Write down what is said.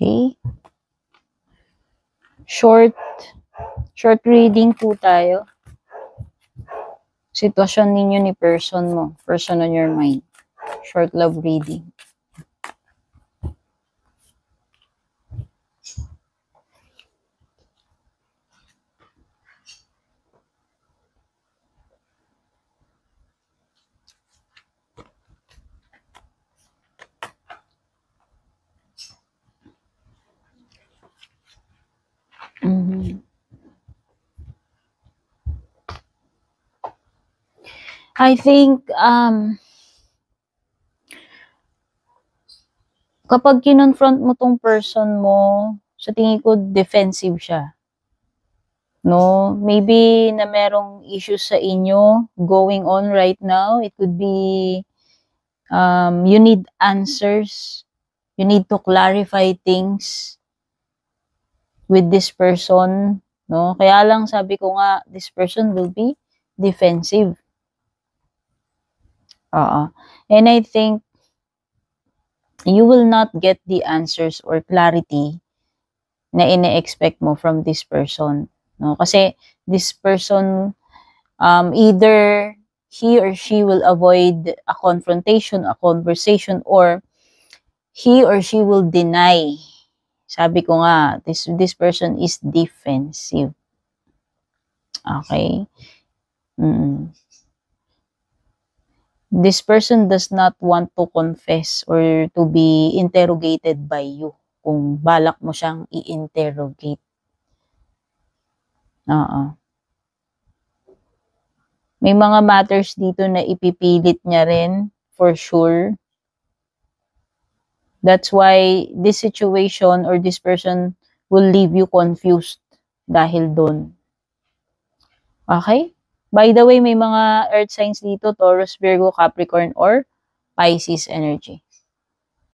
Okay. Short reading po tayo. Sitwasyon ninyo ni person mo. Person on your mind. Short love reading. I think, kapag kinonfront mo tong person mo, sa tingin ko defensive siya. No? Maybe na merong issues sa inyo going on right now. It could be, you need answers. You need to clarify things with this person. No? Kaya lang sabi ko nga, this person will be defensive. And I think you will not get the answers or clarity na ine-expect mo from this person. No? Kasi this person, either he or she will avoid a confrontation, a conversation, or he or she will deny. Sabi ko nga, this person is defensive. Okay? This person does not want to confess or to be interrogated by you kung balak mo siyang i-interrogate. May mga matters dito na ipipilit niya rin, for sure. That's why this situation or this person will leave you confused dahil doon. Okay? By the way, may mga earth signs dito, Taurus, Virgo, Capricorn, or Pisces energy.